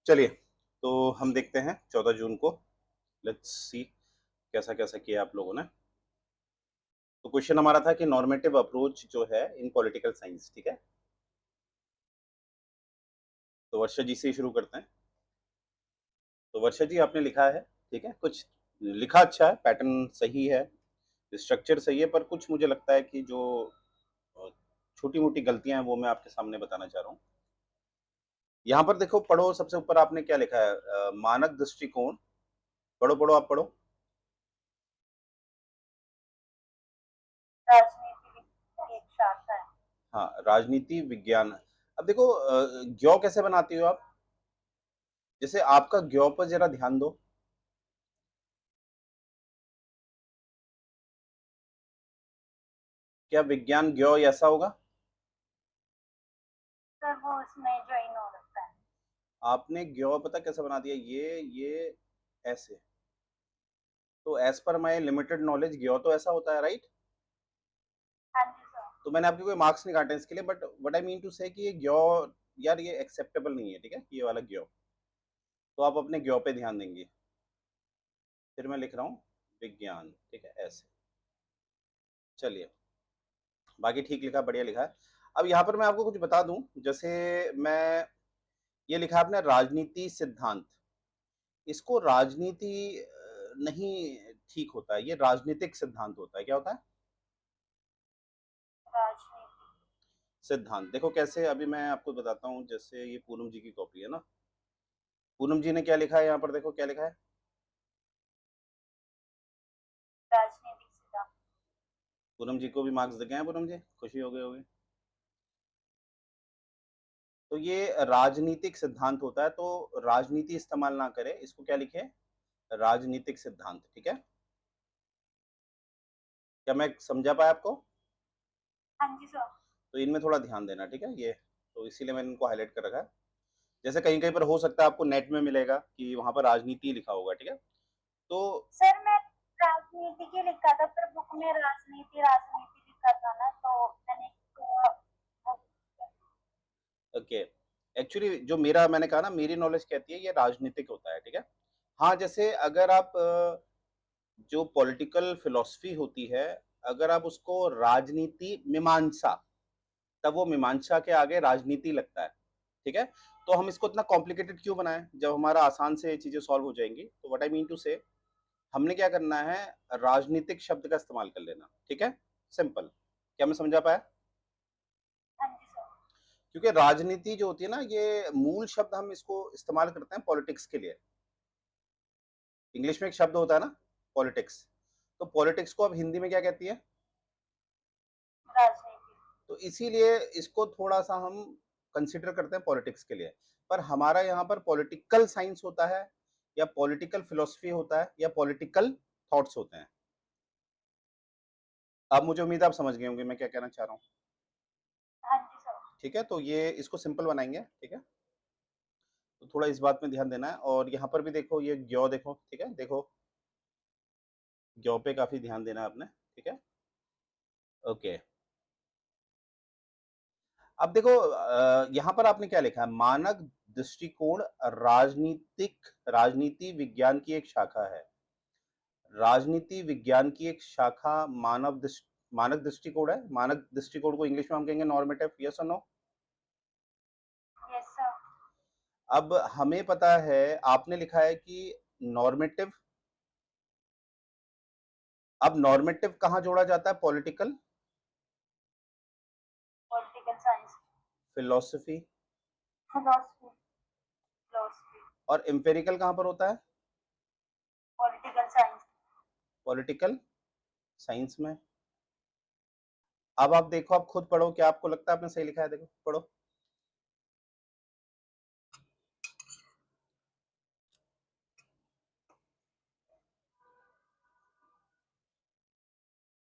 चलिए, तो हम देखते हैं 14 जून को। लेट्स सी कैसा कैसा किया आप लोगों ने। तो क्वेश्चन हमारा था कि नॉर्मेटिव अप्रोच जो है इन पॉलिटिकल साइंस, ठीक है। तो वर्षा जी से ही शुरू करते हैं। तो वर्षा जी आपने लिखा है, ठीक है, कुछ लिखा अच्छा है, पैटर्न सही है, स्ट्रक्चर सही है, पर कुछ मुझे लगता है कि जो छोटी मोटी गलतियां हैं वो मैं आपके सामने बताना चाह रहा हूँ। यहाँ पर देखो, पढ़ो, सबसे ऊपर आपने क्या लिखा है, मानक दृष्टिकोण। पढ़ो पढ़ो, आप पढ़ो। राजनीति की एक शाखा है। हाँ, राजनीति विज्ञान। अब देखो, ज्ञो कैसे बनाती हो आप। जैसे आपका ज्ञो पर जरा ध्यान दो। क्या विज्ञान ज्ञो ऐसा होगा। सर वो उसमें ज्वाइन हो रखा है। आपने ज्ञो पता कैसे बना दिया, ये ऐसे। तो as per my limited knowledge ज्ञो तो ऐसा होता है, राइट। हाँ जी सर। तो मैंने आपके कोई मार्क्स नहीं काटे इसके लिए, but what I mean to say कि ये ज्ञो, यार ये एक्सेप्टेबल नहीं है, ठीक है, ये वाला ज्ञो। तो आप अपने ज्ञो पे ध्यान देंगे। फिर मैं लिख रहा हूँ विज्ञान, ठीक है, ऐसे। चलिए, बाकी ठीक लिखा, बढ़िया लिखा है। अब यहाँ पर मैं आपको कुछ बता दूं। जैसे मैं, ये लिखा है आपने राजनीति सिद्धांत। इसको राजनीति नहीं ठीक होता है, ये राजनीतिक सिद्धांत होता है। क्या होता है। राजनीति। सिद्धांत देखो कैसे, अभी मैं आपको बताता हूँ। जैसे ये पूनम जी की कॉपी है ना। पूनम जी ने क्या लिखा है यहाँ पर, देखो क्या लिखा है। राजनीतिक सिद्धांत। पूनम जी को भी मार्क्स दे गए हैं, पूनम जी खुशी हो गए होगे। तो ये राजनीतिक सिद्धांत होता है, तो राजनीति इस्तेमाल ना करें, इसको क्या लिखे, राजनीतिक सिद्धांत, ठीक है। क्या मैं समझा पाया आपको। हाँ जी सर। तो इनमें थोड़ा ध्यान देना, ठीक है, ये तो इसीलिए मैंने इनको हाईलाइट कर रखा है। जैसे कहीं कहीं पर हो सकता है आपको नेट में मिलेगा कि वहां पर राजनीति लिखा होगा, ठीक है। तो सर मैं राजनीति की लिखा था पर बुक में राजनीति राजनीति लिखा था ना तो मैंने ओके, एक्चुअली जो मेरा, मैंने कहा ना, मेरी नॉलेज कहती है ये राजनीतिक होता है, ठीक है। हाँ, जैसे अगर आप जो पॉलिटिकल फिलॉसफी होती है, अगर आप उसको राजनीति मीमांसा, तब वो मीमांसा के आगे राजनीति लगता है, ठीक है। तो हम इसको इतना कॉम्प्लिकेटेड क्यों बनाएं जब हमारा आसान से चीजें सॉल्व हो जाएंगी। तो व्हाट आई मीन टू से, हमने क्या करना है, राजनीतिक शब्द का इस्तेमाल कर लेना, ठीक है, सिंपल। क्या मैं समझा पाया। हाँ जी सर। क्योंकि राजनीति जो होती है ना, ये मूल शब्द हम इसको इस्तेमाल करते हैं पॉलिटिक्स के लिए। इंग्लिश में एक शब्द होता है ना, पॉलिटिक्स। तो पॉलिटिक्स को अब हिंदी में क्या कहती है। राजनीति। तो इसीलिए इसको थोड़ा सा हम कंसिडर करते हैं पॉलिटिक्स के लिए। पर हमारा यहाँ पर पॉलिटिकल साइंस होता है, या पॉलिटिकल फिलोसफी होता है, या पॉलिटिकल थॉट्स होते हैं। अब मुझे उम्मीद है आप समझ गए होंगे मैं क्या कहना चाह रहा हूँ। हाँ जी सर। ठीक है, तो ये इसको सिंपल बनाएंगे, ठीक है। तो थोड़ा इस बात में ध्यान देना है। और यहाँ पर भी देखो, ये ज्यो देखो, ठीक है, देखो ज्यो पे काफी ध्यान देना है आपने, ठीक है। ओके, अब देखो, यहाँ पर आपने क्या लिखा है, मानक दृष्टिकोण राजनीतिक, राजनीति विज्ञान की एक शाखा है। राजनीति विज्ञान की एक शाखा मानक दृष्टिकोण है। मानक दृष्टिकोण को इंग्लिश में हम कहेंगे नॉर्मेटिव, यस और नो। Yes sir. अब हमें पता है, आपने लिखा है कि नॉर्मेटिव। अब नॉर्मेटिव कहाँ जोड़ा जाता है, political political science. Philosophy. Philosophy. Philosophy. और एम्पेरिकल कहाँ पर होता है, पॉलिटिकल साइंस। पॉलिटिकल साइंस में। अब आप देखो, आप खुद पढ़ो, क्या आपको लगता है आपने सही लिखा है, देखो पढ़ो।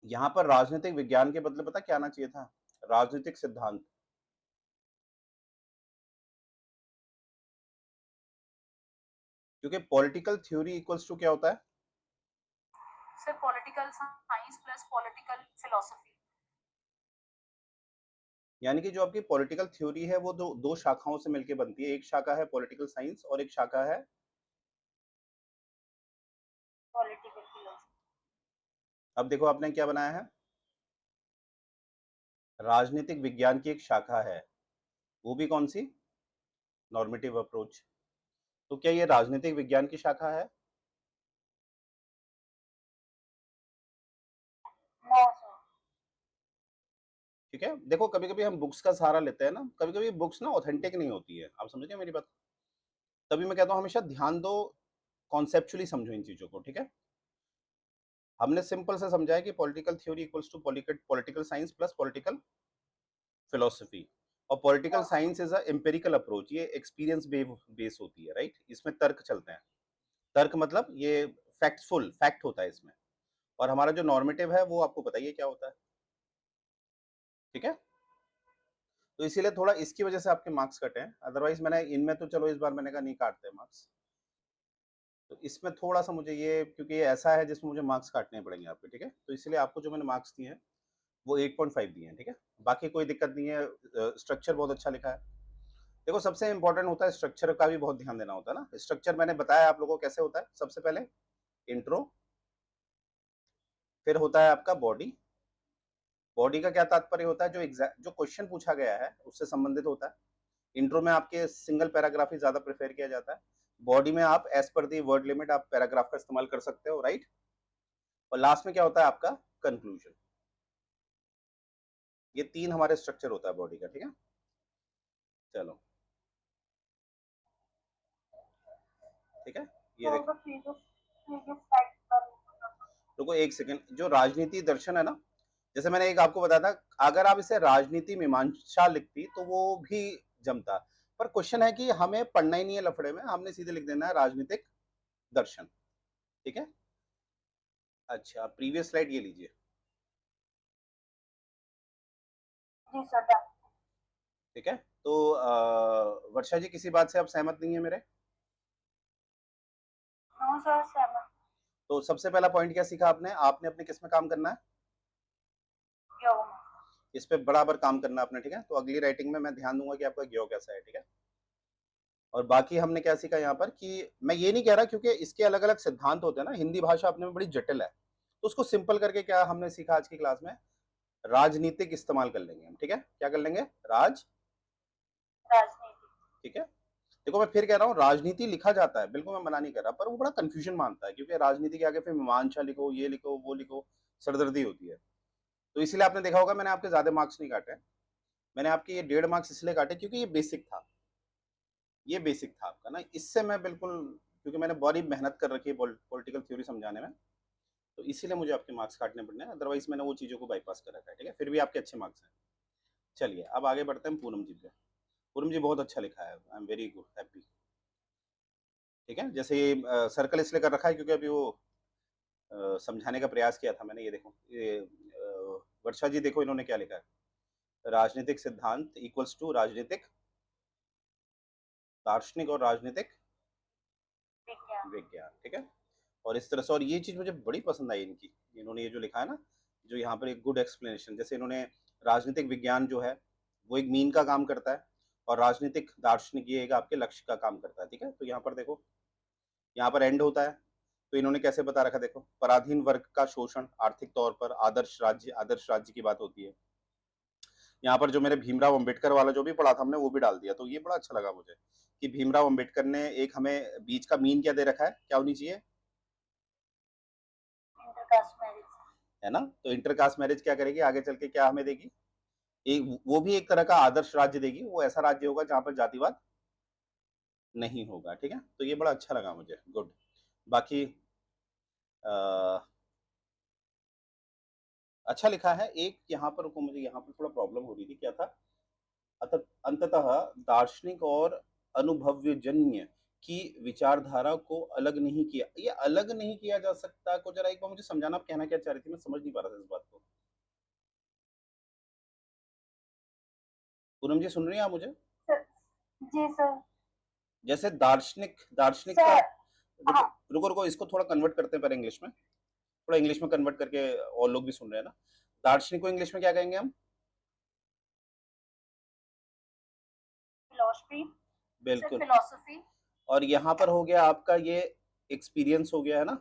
यहाँ पर राजनीतिक विज्ञान के बदले पता क्या आना चाहिए था, राजनीतिक सिद्धांत। क्योंकि पॉलिटिकल थ्योरी इक्वल्स टू क्या होता है, sir political science plus political philosophy. यानी कि जो आपकी पॉलिटिकल थ्योरी है वो दो शाखाओं से मिलके बनती है। एक शाखा है पॉलिटिकल साइंस और एक शाखा है, पॉलिटिकल फिलोसफी। अब देखो आपने क्या बनाया है, राजनीतिक विज्ञान की एक शाखा है, वो भी कौन सी, नॉर्मेटिव अप्रोच। तो क्या ये राजनीतिक विज्ञान की शाखा है? No sir. ठीक है, देखो कभी कभी हम बुक्स का सहारा लेते हैं ना, कभी कभी बुक्स ना ऑथेंटिक नहीं होती है, आप समझ रहे हो मेरी बात। तभी मैं कहता हूँ हमेशा ध्यान दो, कॉन्सेप्चुअली समझो इन चीजों को, ठीक है। हमने सिंपल से समझा है कि political theory equals to political science plus political philosophy. और political okay. Science is a empirical approach, ये एक्सपीरियंस बेस होती है, राइट। इसमें तर्क चलते हैं, तर्क मतलब ये फैक्टफुल फैक्ट होता है इसमें। और हमारा जो नॉर्मेटिव है वो आपको बताइए क्या होता है, ठीक है। तो इसीलिए थोड़ा इसकी वजह से आपके मार्क्स कटे हैं, अदरवाइज मैंने इनमें तो चलो इस बार मैंने कहा नहीं काटते मार्क्स। तो इसमें थोड़ा सा मुझे ये, क्योंकि ये ऐसा है जिसमें मुझे मार्क्स काटने पड़ेंगे आपके, ठीक है। तो इसलिए आपको जो मैंने मार्क्स दिए हैं वो 8.5 दिए हैं, ठीक है। बाकी कोई दिक्कत नहीं है, स्ट्रक्चर बहुत अच्छा लिखा है। देखो सबसे इंपॉर्टेंट होता है स्ट्रक्चर का भी बहुत ध्यान देना होता है ना। स्ट्रक्चर मैंने बताया आप लोगों को कैसे होता है, सबसे पहले इंट्रो, फिर होता है आपका बॉडी। बॉडी का क्या तात्पर्य होता है, जो क्वेश्चन पूछा गया है उससे संबंधित होता है। इंट्रो में आपके सिंगल पैराग्राफ ही ज्यादा प्रेफर किया जाता है। बॉडी में आप as per the word limit आप पैराग्राफ का इस्तेमाल कर सकते हो, राइट। और लास्ट में क्या होता है आपका कंक्लूजन। ये तीन हमारे स्ट्रक्चर होता है बॉडी का, ठीक है। चलो ठीक है, ये सर देखो, तो प्रीवियस स्लाइड पर। रुको एक सेकंड। जो राजनीति दर्शन है ना, जैसे मैंने एक आपको बताया था, अगर आप इसे राजनीति मीमांसा लिखती तो वो भी जमता। पर क्वेश्चन है कि हमें पढ़ना ही नहीं है लफड़े में, हमने सीधे लिख देना है राजनीतिक दर्शन, ठीक है। अच्छा प्रीवियस स्लाइड ये लीजिए, जी सर डन। ठीक है। तो वर्षा जी किसी बात से आप सहमत नहीं है मेरे? नो सर सहमत। तो सबसे पहला पॉइंट क्या सीखा आपने, आपने अपने किस में काम करना है, योग में। इस पे बराबर काम करना है आपने, ठीक है। तो अगली राइटिंग में मैं ध्यान दूंगा कि आपका ज्ञो कैसा है, ठीक है। और बाकी हमने क्या सीखा यहाँ पर, कि मैं ये नहीं कह रहा क्योंकि इसके अलग अलग सिद्धांत होते हैं ना, हिंदी भाषा अपने में बड़ी जटिल है, तो उसको सिंपल करके क्या हमने सीखा आज की क्लास में, राजनीतिक इस्तेमाल कर लेंगे हम, ठीक है। क्या कर लेंगे, राज, राजनीति। ठीक है। देखो मैं फिर कह रहा हूँ राजनीति लिखा जाता है, बिल्कुल मैं मना नहीं कर रहा, पर वो बड़ा कंफ्यूजन मानता है, क्योंकि राजनीति के आगे फिर मीमांसा लिखो, ये लिखो वो लिखो, सरदर्दी होती है। तो इसीलिए आपने देखा होगा मैंने आपके ज्यादा मार्क्स नहीं काटे, मैंने आपके ये 1.5 मार्क्स इसलिए काटे क्योंकि ये बेसिक था, ये बेसिक था आपका ना, इससे मैं बिल्कुल, क्योंकि मैंने बड़ी मेहनत कर रखी है पॉलिटिकल थ्योरी समझाने में, तो इसीलिए मुझे आपके मार्क्स काटने पड़ने हैं, अदरवाइज मैंने वो चीज़ों को बाईपास कर रखा है, ठीक है। फिर भी आपके अच्छे मार्क्स हैं। चलिए अब आगे बढ़ते हैं पूनम जी पे। पूनम जी बहुत अच्छा लिखा है, I am very good happy, ठीक है। जैसे ये सर्कल इसलिए कर रखा है क्योंकि अभी वो समझाने का प्रयास किया था मैंने, ये देखो ये वर्षा जी देखो इन्होंने क्या लिखा है, राजनीतिक सिद्धांत इक्वल्स टू राजनीतिक दार्शनिक और राजनीतिक विज्ञान। विज्ञान, ठीक है। और इस तरह से, और ये चीज मुझे बड़ी पसंद आई इनकी, इन्होंने ये जो लिखा है ना, जो यहाँ पर एक गुड एक्सप्लेनेशन, जैसे इन्होंने राजनीतिक विज्ञान जो है वो एक मीन का काम करता है, और राजनीतिक दार्शनिक ये एक आपके लक्ष्य का काम करता है, ठीक है। तो यहाँ पर देखो, यहाँ पर एंड होता है, तो इन्होंने कैसे बता रखा, देखो पराधीन वर्ग का शोषण, आर्थिक तौर पर आदर्श राज्य की बात होती है। यहाँ पर जो मेरे भीमराव अंबेडकर वाला जो भी पढ़ा था हमने वो भी डाल दिया, तो ये बड़ा अच्छा लगा मुझे कि भीमराव अंबेडकर ने एक हमें बीच का मीन क्या दे रखा है, क्या होनी चाहिए, इंटरकास्ट मैरिज। है ना। तो इंटरकास्ट मैरिज क्या करेगी आगे चल के, क्या हमें देगी, एक वो भी एक तरह का आदर्श राज्य देगी, वो ऐसा राज्य होगा जहां पर जातिवाद नहीं होगा, ठीक है। तो ये बड़ा अच्छा लगा मुझे, गुड। बाकी आ, अच्छा लिखा है। एक यहाँ पर रुको, मुझे यहाँ पर थोड़ा प्रॉब्लम हो रही थी, क्या था, अंततः दार्शनिक और अनुभवजन्य की विचारधारा को अलग नहीं किया, ये अलग नहीं किया जा सकता को जरा एक बार मुझे समझाना, आप कहना क्या चाह रही थी, मैं समझ नहीं पा रहा था इस बात को। पूनम जी सुन रही हैं आप मुझे? सर। जी सर। जैसे दार्शनिक, दार्शनिक का, सर। देखो हाँ। रुको रुको, इसको थोड़ा कन्वर्ट करते हैं पर इंग्लिश में, थोड़ा इंग्लिश में कन्वर्ट करके, और लोग भी सुन रहे हैं ना। दार्शनिक को इंग्लिश में क्या कहेंगे हम, फिलोसफी, सिर्फ बिल्कुल। फिलोसफी। और यहाँ पर हो गया आपका ये एक्सपीरियंस हो गया है ना।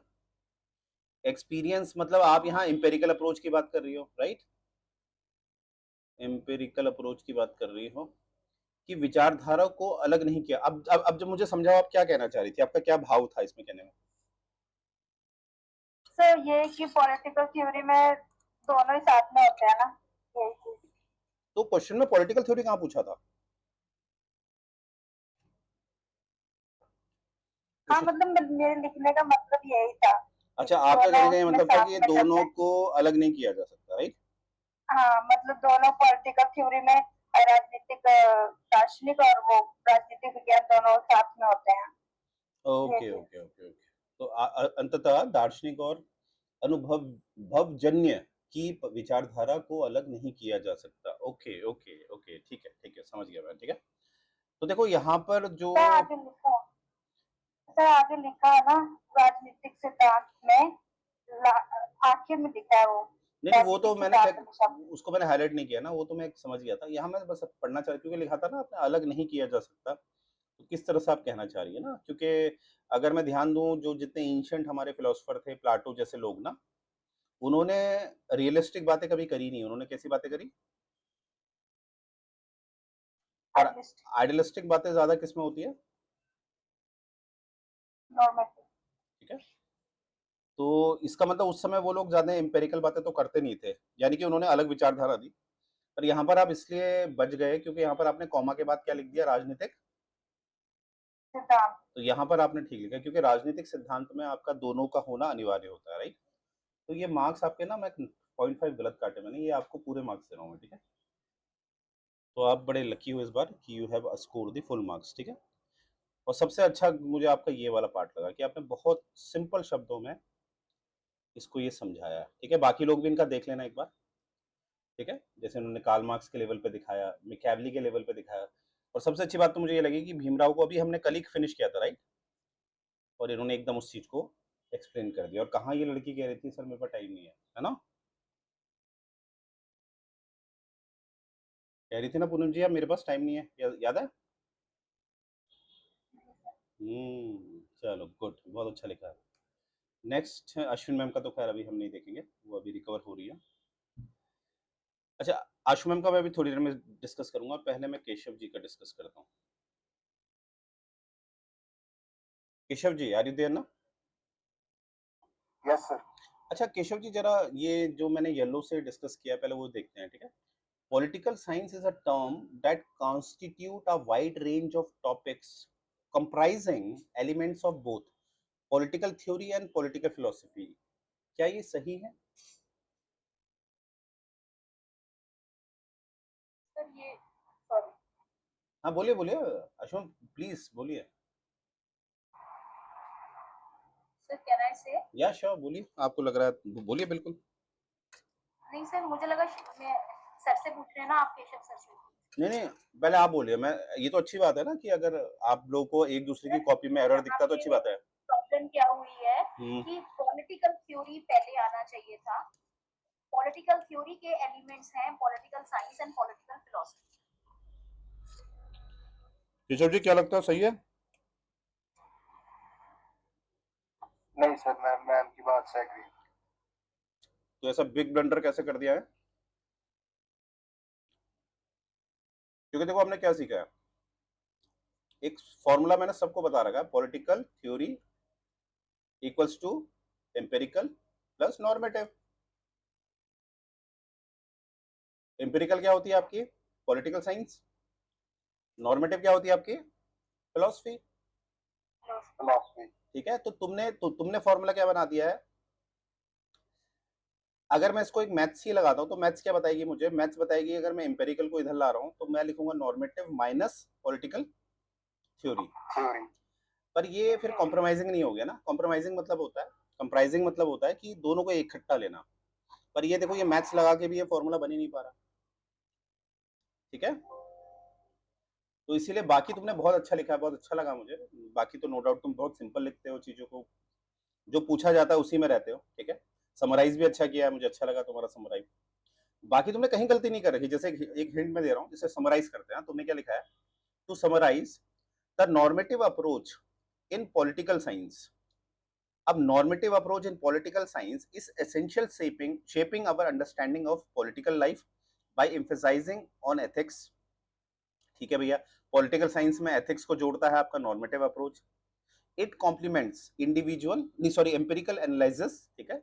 एक्सपीरियंस मतलब आप यहाँ एम्पेरिकल अप्रोच की बात कर रही हो, राइट। एम्पेरिकल अप्रोच की बात कर रही हो कि विचारधारा को अलग नहीं किया। अब जब मुझे समझाओ आप क्या कहना चाह रही थी, आपका क्या भाव था इसमें कहने में। सर ये कि पॉलिटिकल थ्योरी में दोनों ही साथ में होते हैं ना, यही चीज। तो क्वेश्चन में पॉलिटिकल थ्योरी कहाँ पूछा था। हाँ क्वेश्चन, मतलब मेरे लिखने का मतलब यही था कि अच्छा आपका दोनों कहने का ये उसमें मतलब था कि साथ ये में चलते दोनों हैं। को अलग नहीं किया जा सकता, राइट। हाँ मतलब दोनों पॉलिटिकल थ्योरी में राजनीतिक दार्शनिक और वो राजनीतिक विज्ञान दोनों साथ में होते हैं, ये ओके चीज। Okay okay okay. तो अंततः दार्शनिक और अनुभव भवजन्य की विचारधारा को अलग नहीं किया जा सकता। ओके ओके ओके, ठीक है, समझ गया मैं, ठीक है। तो देखो यहाँ पर जो, सर आगे लिखा सर आगे लिखा है ना, राजनीतिक सिद्धांत में आखिर में लिखा है वो, नहीं नहीं वो तो राजनीतिक मैंने सिद्धांत में शब्द। उसको मैंने हाईलाइट नहीं किया ना, वो तो मैं समझ गया था। यहाँ मैं बस पढ़ना चाह, क्योंकि लिखा था ना आपने अलग नहीं किया जा सकता, तो किस तरह से आप कहना चाह रही है ना। क्योंकि अगर मैं ध्यान दूं, जो जितने एंशियंट हमारे फिलोसफर थे, प्लाटो जैसे लोग ना, उन्होंने रियलिस्टिक बातें कभी करी नहीं। उन्होंने कैसी बातें करी, और आइडियलिस्ट, आइडियलिस्टिक बातें ज्यादा किसमें होती है, नॉर्मेटिव। ठीक है। तो इसका मतलब उस समय वो लोग ज्यादा एम्पेरिकल बातें तो करते नहीं थे, यानी कि उन्होंने अलग विचारधारा दी। पर यहाँ पर आप इसलिए बच गए क्योंकि यहाँ पर आपने कॉमा के बाद क्या लिख दिया, राजनीतिक। सिद्धांत। तो यहाँ पर आपने ठीक लिखा, क्योंकि राजनीतिक सिद्धांत में आपका दोनों का होना अनिवार्य होता है, राइट। तो ये मार्क्स आपके ना, मैं 0.5 गलत काटे मैंने, ये आपको पूरे मार्क्स दे रहा हूँ मैं, ठीक है। तो आप बड़े लकी हो इस बार कि you have score the full marks, ठीक है। और सबसे अच्छा मुझे आपका ये वाला पार्ट लगा कि आपने बहुत सिंपल शब्दों में इसको ये समझाया, ठीक है। बाकी लोग भी इनका देख लेना एक बार, ठीक है। जैसे उन्होंने कार्ल मार्क्स के लेवल पे दिखाया, मिकैवली के लेवल पे दिखाया। और सबसे अच्छी बात तो मुझे ये लगी कि भीमराव को अभी हमने कल ही फिनिश किया था, राइट। और इन्होंने एकदम उस चीज को एक्सप्लेन कर दिया। और कहाँ ये लड़की कह रही थी सर मेरे पास टाइम नहीं है ना, कह रही थी ना पूनम जी, आप मेरे पास टाइम नहीं है, याद है। चलो गुड, बहुत अच्छा लिखा है। नेक्स्ट अश्विन मैम का तो खैर अभी हम नहीं देखेंगे, वो अभी रिकवर हो रही है। अच्छा, आशु मैम का मैं अभी थोड़ी देर में डिस्कस करूंगा, पहले मैं केशव जी का डिस्कस करता हूँ। Keshav ji are you there ना। Yes sir. अच्छा केशव जी, जरा ये जो मैंने येलो से डिस्कस किया पहले वो देखते हैं, ठीक है। Political science is a term that constitute a wide range of topics comprising elements of both political theory and political philosophy. क्या ये सही है। सर ये सॉरी हाँ बोलिए बोलिए, अशोक प्लीज बोलिए। सर, कैन आई से? या श्योर बोलिए, आपको लग रहा है बोलिए बिल्कुल। नहीं सर, मुझे लगा मैं सर से पूछ रहे हैं ना, आप केशव सर से। नहीं नहीं, पहले आप बोलिए। मैं, ये तो अच्छी बात है ना कि अगर आप लोगों को एक दूसरे की सर कॉपी में एरर दिखता यहाँ तो अच्छी पे बात है। प्रॉब्लम क्या हुई है हम्म। कि पॉलिटिकल थ्योरी पहले आना चाहिए था। पॉलिटिकल थ्योरी के एलिमेंट्स हैं political science and political philosophy. Keshav ji क्या लगता है, सही है। नहीं सर, मैं मैम की बात से एग्री। तो ऐसा बिग ब्लंडर कैसे कर दिया है, क्योंकि देखो हमने क्या सीखा है, एक फॉर्मूला मैंने सबको बता रखा है, political theory equals to empirical plus normative. Empirical क्या होती है आपकी, पॉलिटिकल साइंस। नॉर्मेटिव क्या होती है आपकी, फिलोसफी। फिलोसफी। ठीक है। तो तुमने फॉर्मूला क्या बना दिया है। अगर मैं इसको एक मैथ्स ही लगाता हूँ तो मैथ्स क्या बताएगी मुझे, मैथ्स बताएगी अगर मैं एम्पेरिकल को इधर ला रहा हूँ तो मैं लिखूंगा normative minus political theory. Theory. पर ये फिर कॉम्प्रोमाइजिंग नहीं हो गया ना। कॉम्प्रोमाइजिंग मतलब होता है, कंप्राइजिंग मतलब होता है कि दोनों को इकट्ठा लेना। पर ये देखो, ये मैथ्स लगा के भी ये फॉर्मूला बन ही नहीं पा रहा, ठीक है। तो इसीलिए बाकी तुमने बहुत अच्छा लिखा है, बहुत अच्छा लगा मुझे। बाकी तो नो डाउट तुम बहुत सिंपल लिखते हो चीजों को, जो पूछा जाता है उसी में रहते हो, ठीक है। समराइज भी अच्छा किया है, मुझे अच्छा लगा तुम्हारा समराइज। बाकी तुमने कहीं गलती नहीं कर रखी। जैसे एक हिंट में दे रहा हूँ, जैसे समराइज करते हैं, तुमने क्या लिखा है, to summarize the normative approach in political science. अब normative approach in political science is essential shaping our understanding of political life by emphasizing on ethics. ठीक है भैया, पॉलिटिकल साइंस में एथिक्स को जोड़ता है आपका normative approach. It complements individual नहीं सॉरी एम्पिरिकल एनालिसिस, ठीक है,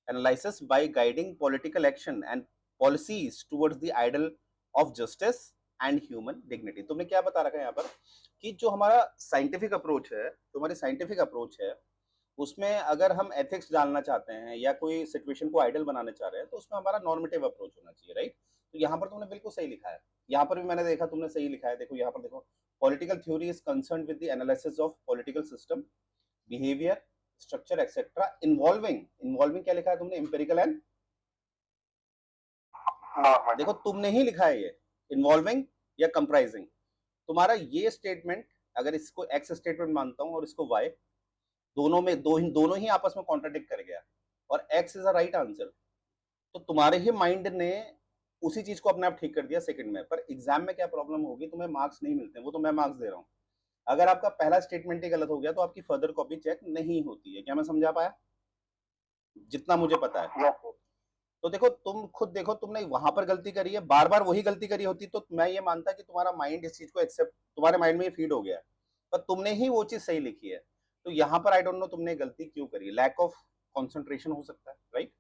analysis by guiding political action and policies towards the ideal of justice and human dignity. तुमने क्या बता रखा है यहाँ पर कि जो हमारा साइंटिफिक अप्रोच है, जो हमारी साइंटिफिक अप्रोच है, उसमें अगर हम एथिक्स डालना चाहते हैं या कोई सिचुएशन को आइडल बनाना चाह रहे हैं तो उसमें हमारा नॉर्मेटिव अप्रोच होना चाहिए, राइट. तो यहाँ पर तुमने बिल्कुल सही लिखा है. यहाँ पर भी मैंने देखा तुमने सही लिखा है. देखो यहाँ पर देखो, political theory is concern with the analysis of political system, behaviour, structure etcetera, involving क्या लिखा है तुमने, एम्पिरिकल एंड नॉर्मेटिव. देखो तुमने ही लिखा है ये इन्वॉल्विंग या कंप्राइजिंग. तुम्हारा ये स्टेटमेंट अगर इसको एक्स स्टेटमेंट मानता हूं और इसको वाई, दोनों ही आपस में कॉन्ट्राडिक्ट कर गया और x is a right answer, तो तुम्हारे ही माइंड ने उसी चीज को अपने आप ठीक कर दिया सेकंड में. पर एग्जाम में क्या प्रॉब्लम होगी, तुम्हें मार्क्स नहीं मिलते, वो तो मैं मार्क्स दे रहा हूँ. अगर आपका पहला स्टेटमेंट ही गलत हो गया तो आपकी फर्दर कॉपी चेक नहीं होती है. क्या मैं समझा पाया? जितना मुझे पता है. तो देखो तुम खुद देखो, तुमने वहां पर गलती करी है, बार बार वही गलती करी होती तो मैं ये मानता कि तुम्हारा माइंड इस चीज को एक्सेप्ट, तुम्हारे माइंड में ये फीड हो गया, पर तुमने ही वो चीज सही लिखी है. तो यहाँ पर आई डोंट नो तुमने गलती क्यों करी. लैक ऑफ कंसंट्रेशन हो सकता है, राइट.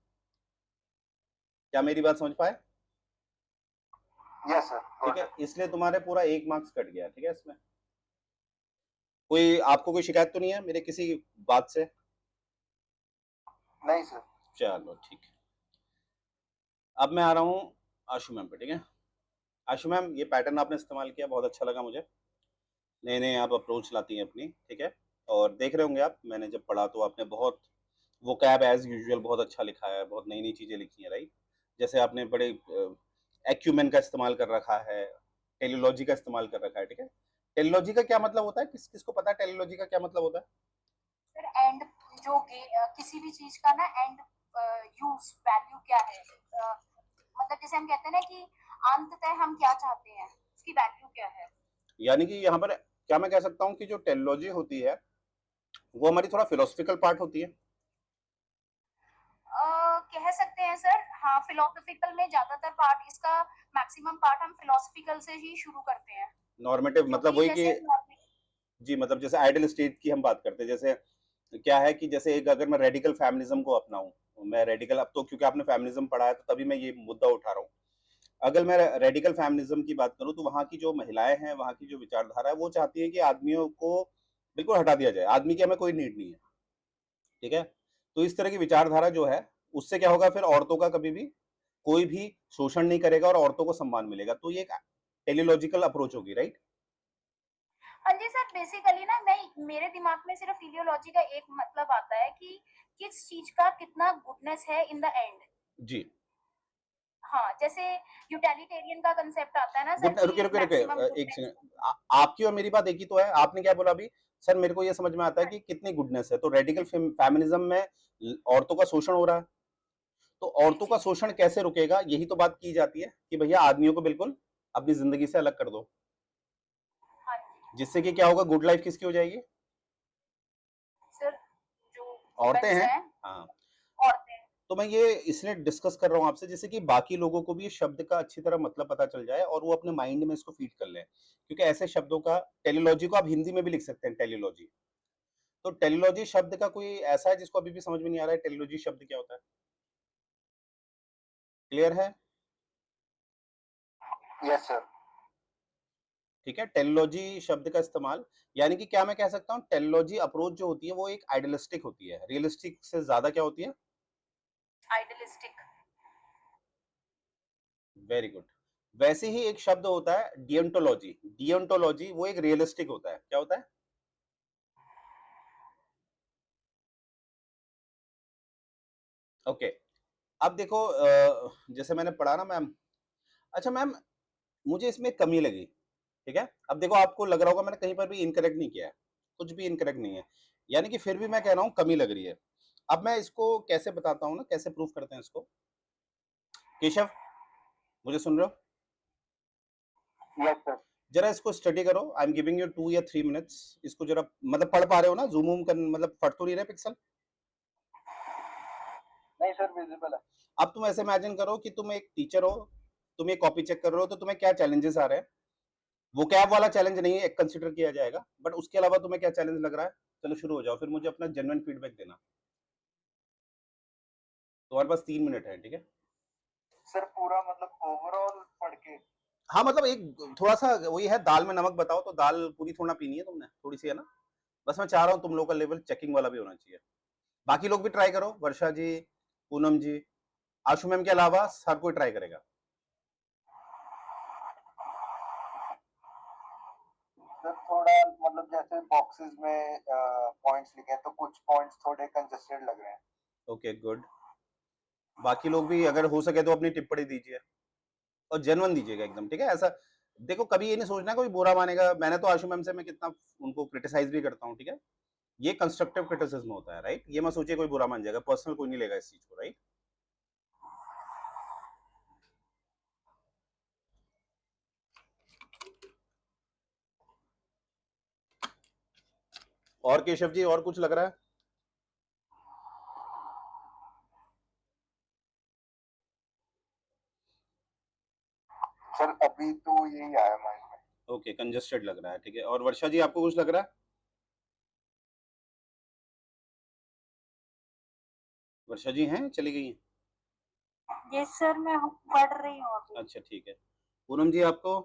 क्या मेरी बात समझ पाए? Yes sir. ठीक है, इसलिए तुम्हारे पूरा 1 मार्क्स कट गया. ठीक है, इसमें कोई आपको कोई शिकायत तो नहीं है मेरे किसी बात से? नहीं सर. चलो ठीक है. अब मैं आ रहा हूँ आशु मैम पे. ठीक है, आशु मैम, ये पैटर्न आपने इस्तेमाल किया, बहुत अच्छा लगा मुझे. नए नए आप अप्रोच लाती हैं अपनी. ठीक है, और देख रहे होंगे आप, मैंने जब पढ़ा तो आपने बहुत वो कैब एज यूजुअल बहुत अच्छा लिखा है, बहुत नई नई चीज़ें लिखी हैं, राइट. जैसे आपने बड़े एक्यूमेन का इस्तेमाल कर रखा है, टेलीलॉजी का इस्तेमाल कर रखा है. ठीक है, टेलीलॉजी का क्या मतलब होता है, किसको पता है टेलीलॉजी का क्या मतलब होता है? सर एंड जो किसी भी चीज का ना एंड यूज वैल्यू क्या है, मतलब जैसे हम कहते हैं ना कि अंततः हम क्या चाहते हैं, उसकी वैल्यू क्या है. यानी कि यहाँ पर क्या मैं कह सकता हूँ कि जो टेलीलॉजी होती है वो हमारी थोड़ा फिलोसफिकल पार्ट होती है. कह सकते हैं सर. हाँ, फिलोसफिकल में ज्यादातर पार्ट, इसका मैक्सिमम पार्ट हम फिलोसफिकल से ही शुरू करते हैं. नॉर्मेटिव मतलब वही कि जी, मतलब जैसे आइडियल स्टेट की हम बात करते हैं, जैसे क्या है कि जैसे एक अगर मैं रेडिकल फेमिनिज्म को अपनाऊं, मैं रेडिकल, अब तो क्योंकि आपने फेमिनिज्म पढ़ा है तो तभी मैं ये मुद्दा उठा रहा हूँ. अगर मैं रेडिकल फेमिनिज्म की बात करूं तो वहाँ की जो महिलाएं हैं, वहाँ की जो विचारधारा है, वो चाहती है कि आदमियों को बिल्कुल हटा दिया जाए, आदमी की हमें कोई नीड नहीं है. ठीक है, तो इस तरह की विचारधारा जो है उससे क्या होगा, फिर औरतों का कभी भी कोई भी शोषण नहीं करेगा और औरतों को सम्मान मिलेगा. तो ये एक टेलीलॉजिकल अप्रोच होगी, राइट. हाँ जी सर, बेसिकली ना मेरे दिमाग में सिर्फ इडियोलॉजी का एक मतलब आता है कि किस चीज का कितना गुडनेस है इन द एंड. जी. हाँ, जैसे यूटिलिटेरियन का कंसेप्ट आता है ना सर गुड, कि रुके रुके रुके मैक्सिमम एक गुडनेस. सेकंड. आपकी और मेरी बात एक ही तो है. आपने क्या बोला अभी? सर मेरे को ये समझ में आता है कि कितनी गुडनेस है, तो रेडिकल फेमिनिज्म में औरतों का शोषण हो रहा है, तो औरतों का शोषण कैसे रुकेगा, यही तो बात की जाती है कि भैया आदमियों को बिल्कुल अपनी जिंदगी से अलग कर दो, हाँ जिससे कि क्या होगा, गुड लाइफ किसकी हो जाएगी? सर, जो औरतें वुमेन्स हैं. हैं, हाँ, औरतें. तो मैं ये इसलिए डिस्कस कर रहा हूँ आपसे जैसे कि बाकी लोगों को भी इस शब्द का अच्छी तरह मतलब पता चल जाए और वो अपने माइंड में इसको फीड कर लें, क्योंकि ऐसे शब्दों का, टेलीलॉजी को आप हिंदी में भी लिख सकते हैं, टेलीलॉजी. तो टेलीलॉजी शब्द का कोई ऐसा है जिसको अभी भी समझ में नहीं आ रहा है टेलीलॉजी शब्द क्या होता है? क्लियर है? Yes sir. ठीक है, टेलीलॉजी शब्द का इस्तेमाल, यानी कि क्या मैं कह सकता हूँ, टेलीलॉजी अप्रोच जो होती है वो एक आइडियलिस्टिक होती है, रियलिस्टिक से ज्यादा क्या होती है? आइडियलिस्टिक. Very good. वैसे ही एक शब्द होता है डियोंटोलॉजी. डियोंटोलॉजी वो एक रियलिस्टिक होता है. क्या होता है? ओके. अब देखो जैसे मैंने पढ़ा ना मैम. अच्छा मैम, मुझे इसमें कमी लगी. ठीक है, अब देखो आपको लग रहा होगा मैंने कहीं पर भी इनकरेक्ट नहीं किया है, कुछ भी इनकरेक्ट नहीं है, यानी कि फिर भी मैं कह रहा हूँ कमी लग रही है. अब मैं इसको कैसे बताता हूँ ना, कैसे प्रूफ करते हैं इसको. केशव, मुझे सुन रहे हो? Yes sir. जरा इसको स्टडी करो, आई एम गिविंग यू 2 या 3 मिनट्स, इसको जरा मतलब पढ़ पा रहे हो ना, ज़ूम वूम कर मतलब फट तो नहीं रहे पिक्सल? नहीं सर, विजिबल है। अब तुम ऐसे इमेजिन करो कि तुम एक टीचर हो, तुम एक कॉपी चेक कर रहे हो, तो तुम्हें क्या चैलेंजेस आ रहे हैं? वोकैब वाला चैलेंज नहीं है, एक कंसीडर किया जाएगा, बट उसके अलावा तुम्हें क्या चैलेंज लग रहा है? चलो शुरू हो जाओ, फिर मुझे अपना जेन्युइन फीडबैक देना। तुम्हारे पास 3 मिनट है, ठीक है? सर पूरा मतलब ओवरऑल पढ़ के? हाँ, मतलब एक थोड़ा-सा वही है, दाल में नमक बताओ, तो दाल पूरी थोड़ी ना पीनी है तुमने, थोड़ी-सी है ना? बस मैं चाह रहा हूँ तुम लोग का लेवल चेकिंग वाला भी होना चाहिए। बाकी लोग भी ट्राई करो, वर्षा जी, पूनम जी, आशु मैम के अलावा हर कोई ट्राई करेगा। सर थोड़ा मतलब जैसे बॉक्सेस में पॉइंट्स लिखे हैं तो कुछ पॉइंट्स थोड़े कंजेस्टेड लग रहे हैं। Okay, good. बाकी लोग भी अगर हो सके तो अपनी टिप्पणी दीजिए और जेन्युइन दीजिएगा एकदम, ठीक है? ऐसा देखो, कभी ये नहीं सोचना कोई बुरा मानेगा। मैंने तो आशु मैम से मैं कितना उनको क्रिटिसाइज भी करता हूँ, ठीक है? ये कंस्ट्रक्टिव क्रिटिसिज्म होता है, राइट? ये मत सोचिए कोई बुरा मान जाएगा, पर्सनल कोई नहीं लेगा इस चीज को, राइट? और केशव जी, और कुछ लग रहा है? सर अभी तो यही आया माइंड में। ओके, कंजस्टेड लग रहा है, ठीक है। और वर्षा जी, आपको कुछ लग रहा है? वर्षा जी हैं, चली गई हैं? यस सर, मैं पढ़ रही हूँ अभी। अच्छा, ठीक है। पूनम जी, आपको?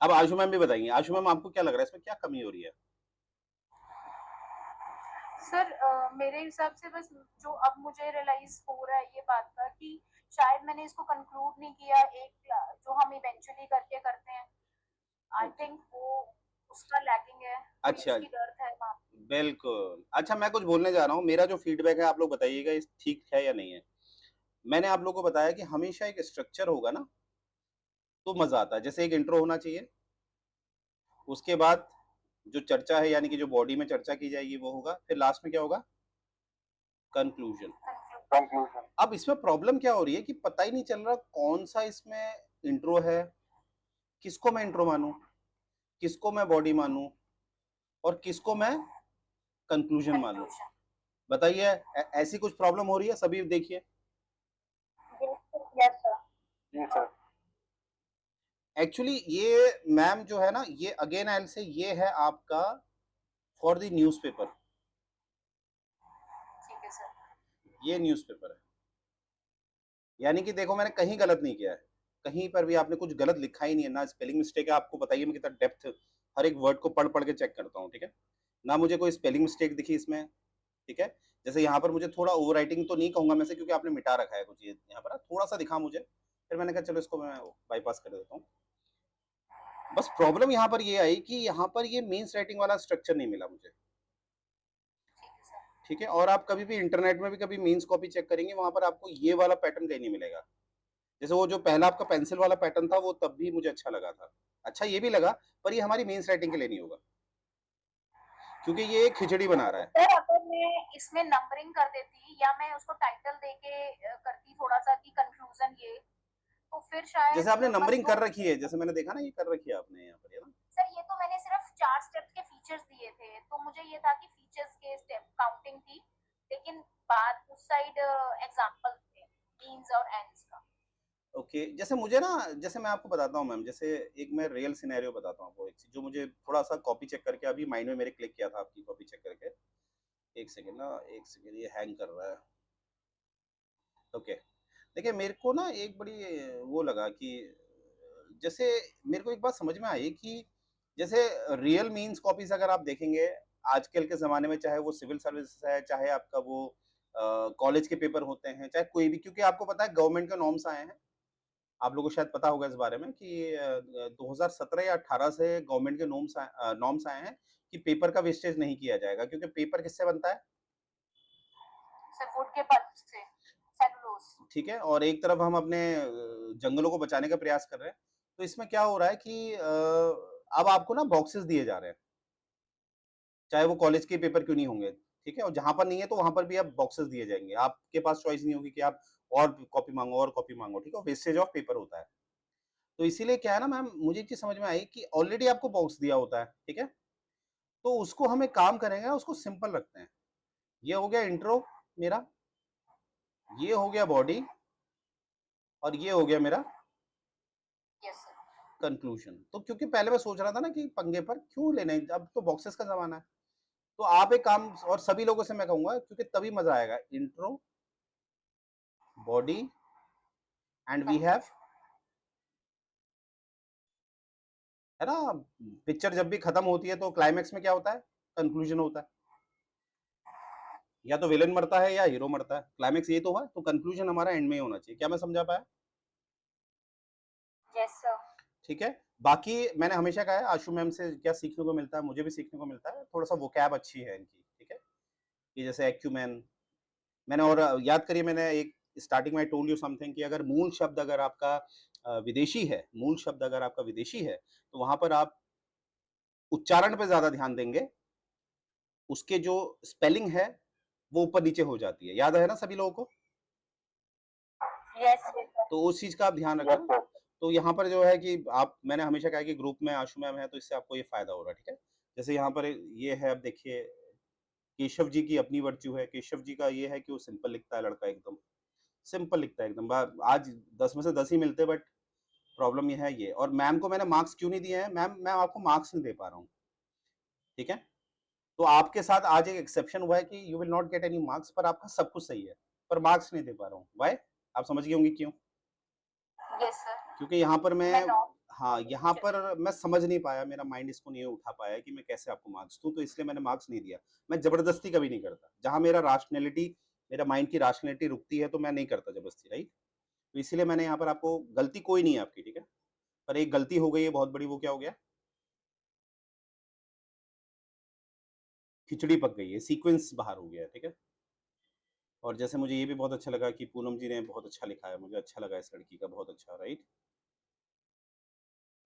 अब आशु मैम भी बताएंगे। आशु मैम, आपको क्या लग रहा है, इसमें क्या कमी हो रही है? सर मेरे हिसाब से बस जो अब मुझे रियलाइज हो रहा है ये बात का कि शायद मैंने इसको कंक्लूड नहीं किया, एक जो हम इवेंचुअली करके करते हैं, आई ओके, थिंक वो उसका लैकिंग है, थोड़ी अच्छा, उसकी डर है वहाँ पे। बिल्कुल। अच्छा, मैं कुछ बोलने जा रहा हूँ, मेरा जो फीडबैक है आप लोग बताइएगा इस ठीक है या नहीं है। मैंने आप लोगों को बताया कि हमेशा एक स्ट्रक्चर होगा ना, तो मजा आता है। जैसे एक इंट्रो होना चाहिए, उसके बाद जो चर्चा है, यानी कि जो बॉडी में चर्चा की जाएगी वो होगा, फिर लास्ट में क्या होगा? कंक्लूजन। कंक्लूजन। अब इसमें प्रॉब्लम क्या हो रही है कि पता ही नहीं चल रहा कौन सा इसमें इंट्रो है, किसको मैं इंट्रो मानूं, किसको मैं बॉडी मानूं, और किसको मैं कंक्लूजन मानूं। कंक्लूजन। बताइए, ऐसी कुछ प्रॉब्लम हो रही है? सभी देखिए, यस सर। जी सर। एक्चुअली ये मैम जो है ना, ये अगेन आई से, ये है आपका फॉर द न्यूज़पेपर, ठीक है सर। ये न्यूज़पेपर है। यानी कि देखो, मैंने कहीं गलत नहीं किया है, कहीं पर भी आपने कुछ गलत लिखा ही नहीं है ना। स्पेलिंग मिस्टेक है, आपको बताइए मैं कितना डेप्थ हर एक वर्ड को पढ़ पढ़ के चेक करता हूँ, ठीक है? ना मुझे कोई स्पेलिंग मिस्टेक दिखी इसमें, ठीक है? जैसे यहाँ पर मुझे थोड़ा ओवर राइटिंग तो नहीं कहूंगा मैं से, क्योंकि आपने मिटा रखा है कुछ, ये यहाँ पर थोड़ा सा दिखा मुझे, फिर मैंने कहा चलो इसको मैं बाईपास कर देता हूँ। बस प्रॉब्लम यहाँ पर ये आई कि यहाँ पर ये मीन्स राइटिंग वाला स्ट्रक्चर नहीं मिला मुझे, ठीक है? और आप कभी भी इंटरनेट में भी कभी मीन्स कॉपी चेक करेंगे, वहां पर आपको ये वाला पैटर्न कहीं नहीं मिलेगा। जैसे वो जो पहला आपका पेंसिल वाला पैटर्न था, वो तब भी मुझे अच्छा लगा था, अच्छा ये भी लगा, पर ये हमारी मीन्स राइटिंग के लिए नहीं होगा, क्योंकि ये एक खिचड़ी बना रहा है। सर अगर मैं इसमें नंबरिंग कर देती या मैं उसको टाइटल देके करती थोड़ा सा कि कंक्लूजन ये, तो फिर शायद जैसे आपने नंबरिंग मजबूत। कर रखी है, जैसे मैंने देखा ना, ये कर रखी है आपने यहाँ पर, है ना? सर ये तो मैंने सिर्फ 4 स्टेप्स के फीचर्स दिए थे, तो मुझे ये था कि फीचर्स के स्टेप काउंटिंग थी, लेकिन बाद उस साइड एग्जांपल थे मींस और एंड्स का। ओके, जैसे मुझे ना, जैसे मैं आपको बताता हूँ मैम, जैसे एक मैं रियल सिनेरियो बताता हूँ आपको, एक चीज जो मुझे थोड़ा सा कॉपी चेक करके अभी माइंड में मेरे क्लिक किया था आपकी कॉपी चेक करके। एक सेकेंड ना, एक सेकेंड, ये हैंग कर रहा है। ओके, देखिए मेरे को ना एक बड़ी वो लगा कि जैसे मेरे को एक बात समझ में आई कि जैसे रियल मीन्स कॉपीज अगर आप देखेंगे आजकल के ज़माने में, चाहे वो सिविल सर्विस है, चाहे आपका वो कॉलेज के पेपर होते हैं, चाहे कोई भी, क्योंकि आपको पता है गवर्नमेंट के नॉर्म्स आए हैं, आप लोगों को शायद पता होगा इस बारे में कि 2017 या 18 से गवर्नमेंट के नॉर्म्स आए हैं कि पेपर का वेस्टेज नहीं किया जाएगा, क्योंकि पेपर किससे बनता है? सर वुड के पल्प से, सेलुलोज। ठीक है, और एक तरफ हम अपने जंगलों को बचाने का प्रयास कर रहे हैं। तो इसमें क्या हो रहा है कि अब आपको ना बॉक्सेस दिए जा रहे हैं, चाहे वो कॉलेज के पेपर क्यों नहीं होंगे, ठीक है? और जहां पर नहीं है तो वहां पर भी अब बॉक्सेस दिए जाएंगे, आपके पास चॉइस नहीं होगी कि आप और कॉपी मांगो और कॉपी मांगो, ठीक है, वेस्टेज ऑफ पेपर होता है। तो इसीलिए क्या है ना मैम, मुझे एक चीज समझ में आई कि ऑलरेडी आपको बॉक्स दिया होता है, ठीक है, तो उसको हम एक काम करेंगे, उसको सिंपल रखते हैं। ये हो गया इंट्रो मेरा, ये हो गया बॉडी, और ये हो गया मेरा यस सर। कंक्लूजन। तो क्योंकि पहले मैं सोच रहा था ना कि पंगे पर क्यों लेने, अब तो बॉक्सेस का जमाना है। तो आप एक काम, और सभी लोगों से मैं कहूंगा, क्योंकि तभी मजा आएगा, intro, body, and we have, है ना, पिक्चर जब भी खत्म होती है तो क्लाइमेक्स में क्या होता है, कंक्लूजन होता है, या तो विलेन मरता है या हीरो मरता है, क्लाइमेक्स ये तो है, तो कंक्लूजन हमारा एंड में ही होना चाहिए। क्या मैं समझा पाया? Yes sir. ठीक है। बाकी मैंने हमेशा कहा है, आशु मैम से क्या सीखने को मिलता है, मुझे भी सीखने को मिलता है, थोड़ा सा वोकैब अच्छी है इनकी, ठीक है, कि जैसे एक्यूमेन, मैंने, और याद करिए, मैंने एक स्टार्टिंग में टोल्ड यू समथिंग कि अगर मूल शब्द अगर आपका विदेशी है, मूल शब्द अगर आपका विदेशी है, तो वहां पर आप उच्चारण पे ज्यादा ध्यान देंगे, उसके जो स्पेलिंग है वो ऊपर नीचे हो जाती है, याद है ना सभी लोगों को? Yes sir. तो उस चीज का आप ध्यान यस रखना। सर। तो यहाँ पर जो है कि आप, मैंने हमेशा कहा कि ग्रुप में आशु मैम है तो इससे आपको ये फायदा हो रहा है, ठीक है। जैसे यहाँ पर ये है, अब देखिए, केशव जी की अपनी वर्च्यू है, केशव जी का ये है कि वो सिंपल लिखता है, लड़का एकदम सिंपल लिखता है एकदम। आज 10 में से 10 ही मिलते हैं, बट प्रॉब्लम ये है ये। और मैम को मैंने मार्क्स क्यों नहीं दिए हैं, मैम मैं आपको मार्क्स नहीं दे पा रहा हूँ, ठीक है। तो आपके साथ आज एक एक्सेप्शन हुआ है कि you will not get any marks, पर आपका सब कुछ सही है, पर मार्क्स नहीं दे पा रहा हूँ। वाई? आप समझ गए होंगे क्यों? Yes sir. क्योंकि यहाँ पर मैं, मैं नॉट। हाँ, यहाँ पर मैं समझ नहीं पाया, मेरा माइंड इसको नहीं उठा पाया कि मैं कैसे आपको मार्क्स दूं, तो इसलिए मैंने मार्क्स नहीं दिया। मैं जबरदस्ती कभी नहीं करता, जहां मेरा राशनैलिटी, मेरा माइंड की राशनैलिटी रुकती है तो मैं नहीं करता जबरदस्ती, राइट। तो इसीलिए मैंने यहाँ पर आपको, गलती कोई नहीं है आपकी, ठीक है, पर एक गलती हो गई है बहुत बड़ी। वो क्या हो गया? खिचड़ी पक गई है, सीक्वेंस बाहर हो गया है, ठीक है। और जैसे मुझे ये भी बहुत अच्छा लगा कि पूनम जी ने बहुत अच्छा लिखा है, मुझे अच्छा लगा इस लड़की का, बहुत अच्छा, राइट।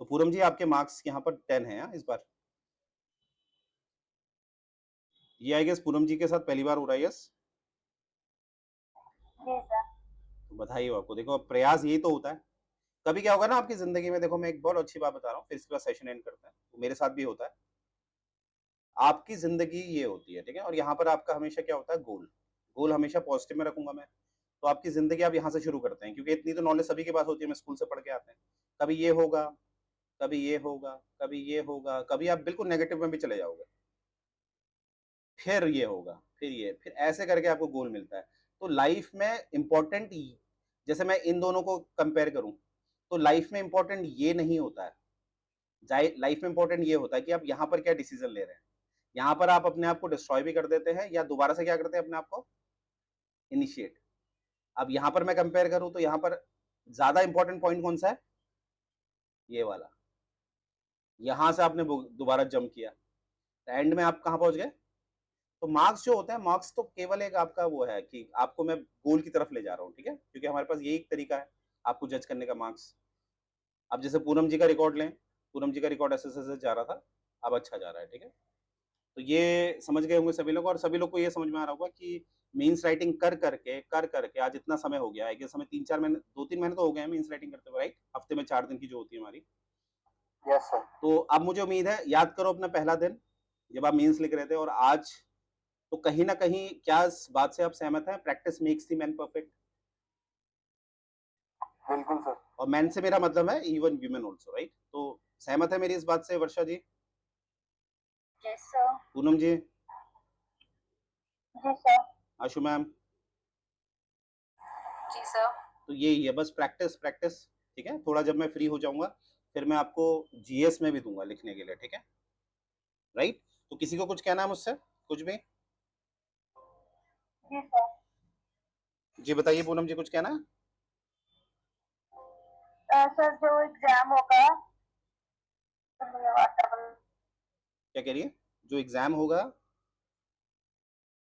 तो पूनम जी आपके मार्क्स यहाँ पर 10 है इस बार। ये आई गेस पूनम जी के साथ पहली बार हो रहा है, यस। जी सर। तो बधाई हो आपको। देखो, प्रयास यही तो होता है। कभी क्या होगा ना आपकी जिंदगी में, देखो मैं एक बहुत अच्छी बात बता रहा हूँ, फिर इसके बाद सेशन एंड करते हैं, तो मेरे साथ भी होता है। आपकी जिंदगी ये होती है, ठीक है, और यहाँ पर आपका हमेशा क्या होता है, गोल। गोल हमेशा पॉजिटिव में रखूंगा मैं। तो आपकी जिंदगी आप यहाँ से शुरू करते हैं, क्योंकि इतनी तो नॉलेज सभी के पास होती है, मैं स्कूल से पढ़ के आते हैं। कभी ये होगा, कभी ये होगा, कभी ये होगा, कभी आप बिल्कुल नेगेटिव में भी चले जाओगे, फिर ये होगा, फिर ये, फिर ऐसे करके आपको गोल मिलता है। तो लाइफ में इंपॉर्टेंट, जैसे मैं इन दोनों को कंपेयर करूं, तो लाइफ में इंपॉर्टेंट ये नहीं होता है, लाइफ में इंपॉर्टेंट ये होता है कि आप यहाँ पर क्या डिसीजन ले रहे हैं। यहाँ पर आप अपने आप को डिस्ट्रॉय भी कर देते हैं, या दोबारा से क्या करते हैं, अपने आप को इनिशिएट। अब यहाँ पर मैं कंपेयर करूं तो यहाँ पर ज्यादा इंपॉर्टेंट पॉइंट कौन सा है, ये वाला। यहां से आपने दोबारा जंप किया, एंड में आप कहाँ पहुंच गए। तो मार्क्स जो होते हैं, मार्क्स तो केवल एक आपका वो है कि आपको मैं गोल की तरफ ले जा रहा हूँ, ठीक है, क्योंकि हमारे पास यही एक तरीका है आपको जज करने का, मार्क्स। अब जैसे पूनम जी का रिकॉर्ड लें, पूनम जी का रिकॉर्ड ऐसे ऐसे जा रहा था, अब अच्छा जा रहा है, ठीक है। तो ये समझ गए होंगे सभी लोग, और सभी लोग को ये समझ में आ रहा होगा कि मीन्स राइटिंग कर करके आज इतना समय हो गया है, कि समय 3-4 महीने, 2-3 महीने तो हो गए हैं मीन्स राइटिंग करते हुए, राइट, हफ्ते में 4 दिन की जो होती है हमारी। Yes sir. तो अब मुझे उम्मीद है, याद करो अपना पहला दिन जब आप मीन्स लिख रहे थे और आज, तो कहीं ना कहीं क्या इस बात से आप सहमत हैं, practice makes the man perfect. बिल्कुल सर। और मैन से मेरा मतलब है इवन वीमेन ऑल्सो, राइट। तो सहमत है मेरी इस बात से वर्षा जी? Yes sir. पूनम जी? जी सर। आशु मैम? जी सर। तो यही है, बस प्रैक्टिस प्रैक्टिस, ठीक है। थोड़ा जब मैं फ्री हो जाऊंगा, फिर मैं आपको जीएस में भी दूंगा लिखने के लिए, ठीक है, राइट। तो किसी को कुछ कहना है मुझसे, कुछ भी? जी सर। जी बताइए पूनम जी, कुछ कहना है? सर जो एग्जाम होगा, क्या कह रही है? जो एग्जाम होगा,